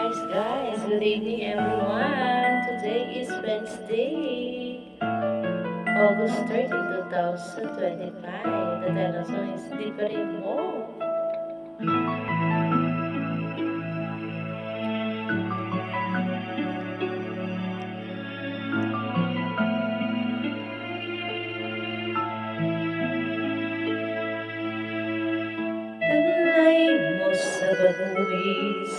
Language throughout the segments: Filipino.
Guys, good evening everyone. Today is Wednesday, August 30, 2025. The title song is Di Pa Rin Mo. Taglay mo sa babuwis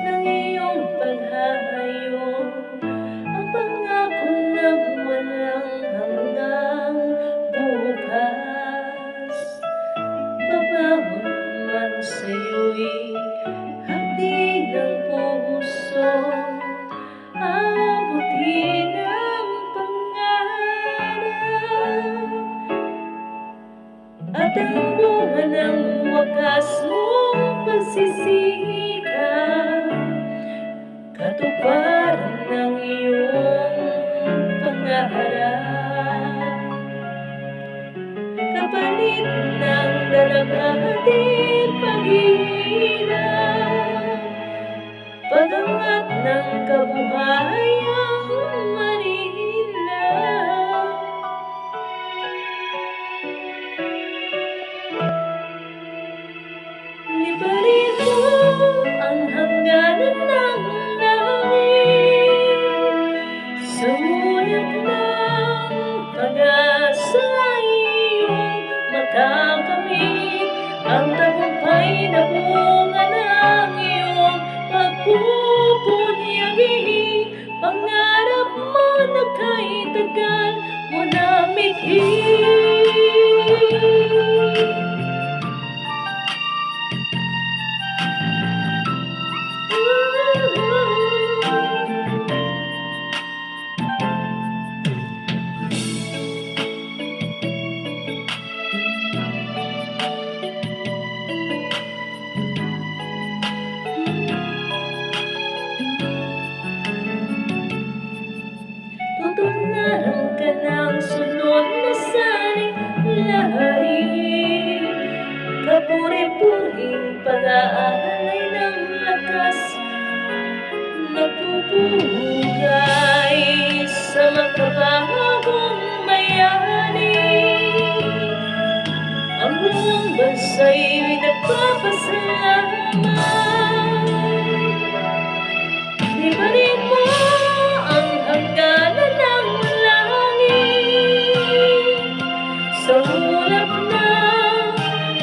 ng iyong paghahayo, ang pangako ng walang hanggang bukas. Babahon man sa'yo'y hapdi ng puso, abutin ang pangarap, at ang bunga ng wakas mong pagsisikap, katuparan ng iyong pangarap. Kapalit ng dalaghating paghihirap, pagangat ng kabuhayang Manila. Liparin mo ang hangganan ng langit, sa ulap ng pag-asa iyong makakamit, ang tagumpay na bunga ng iyong pagpupunyagi. Pangarap mo na kahit tagal mo na mithin. Tutunaran ka ng sunod na saling lahari, kapuri-puring pag-aalay ng lakas, nagpupugay sa makabagong bayani. Ang buong bansa'y nagpapasalamat. Liparin mo ang hangganan ng langit, sa ulap ng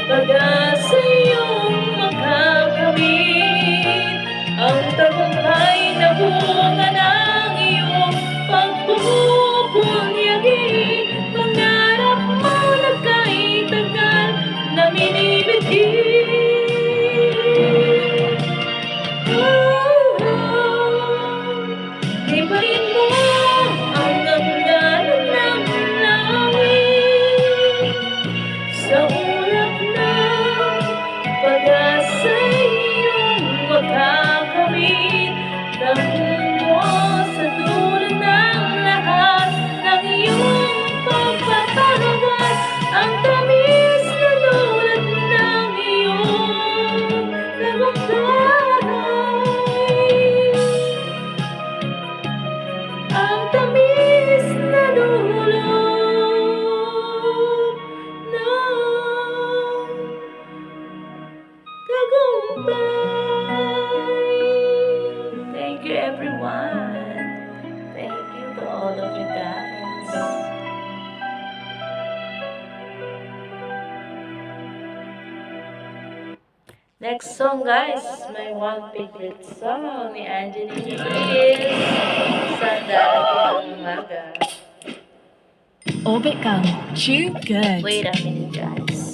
pag-asa iyong makakamit, ang tagumpay na bunga ng iyong pagpupunyagi. Pangarap mo na kahit tagal na minibigin. Liparin mo ang hangganan ng langit, sa ulap ng pag-asa iyong makakamit, tanggol mo sa dulo ng lahat ng iyong pagpapahangat, ang tamis na dulot ng iyong tagumpay, ang tamis na dulot ng tagumpay. Thank you everyone. Thank you to all of you guys. Next song guys, my one favorite song ni Angeline is Sa Darating ang Umaga. Orbit Gum. Chew good. Wait a minute guys.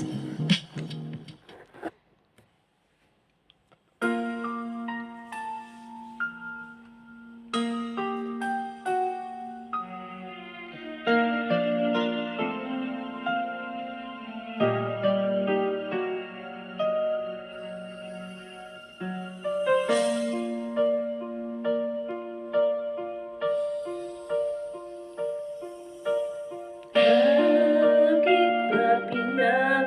Bakit ba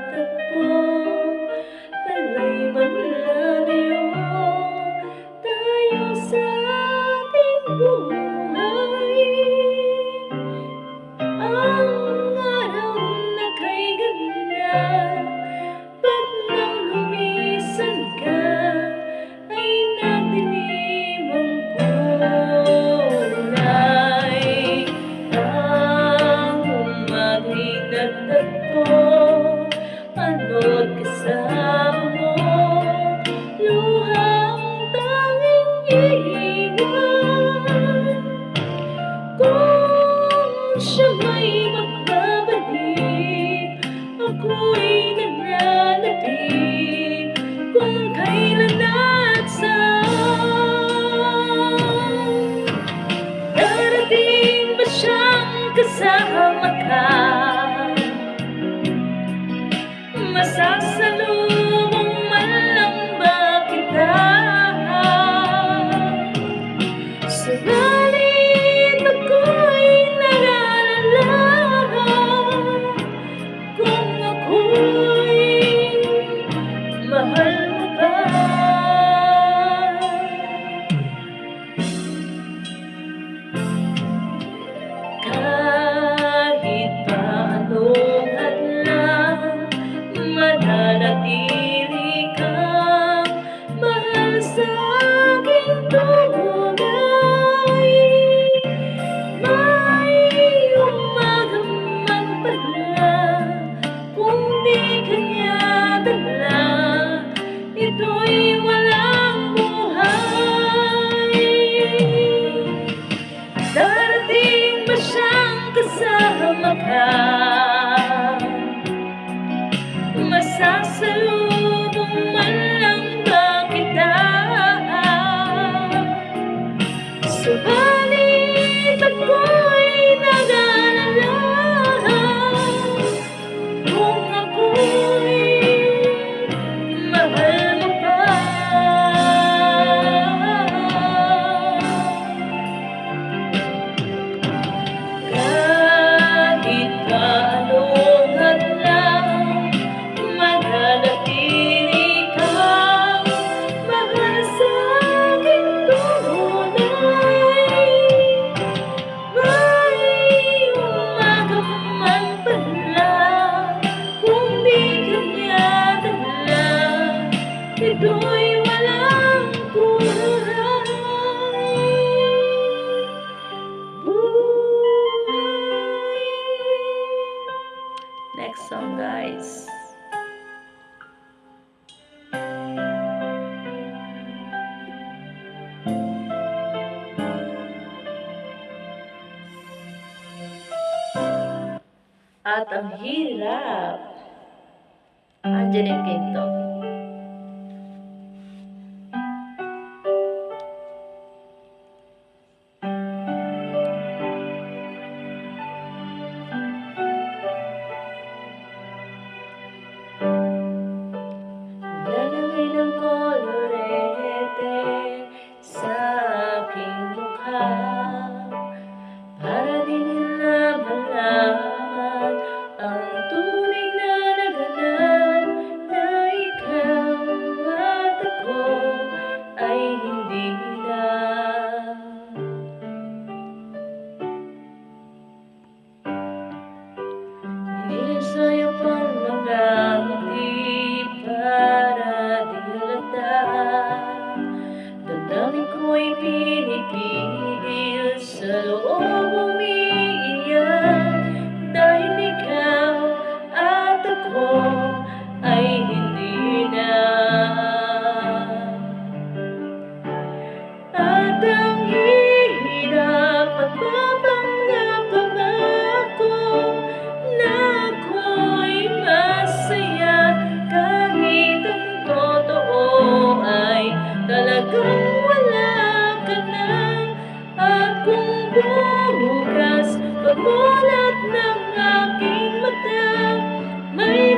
at ang hirap. Angeline Quinto. Lalagay ng kolorete sa aking mukha para di nila malaman ang tunay na laganap na ikaw at ako ay hindi lang. Inisayo pang mga ngiti para di halata. Damdamin ko'y pinipigil sa loob umiiyak dahil ikaw at ako ay hindi na. At ang hirap at papanggap pangako na ako'y masaya kahit ang totoo ay talagang wala ka na. At kung bukas pagmulat ng aking mata may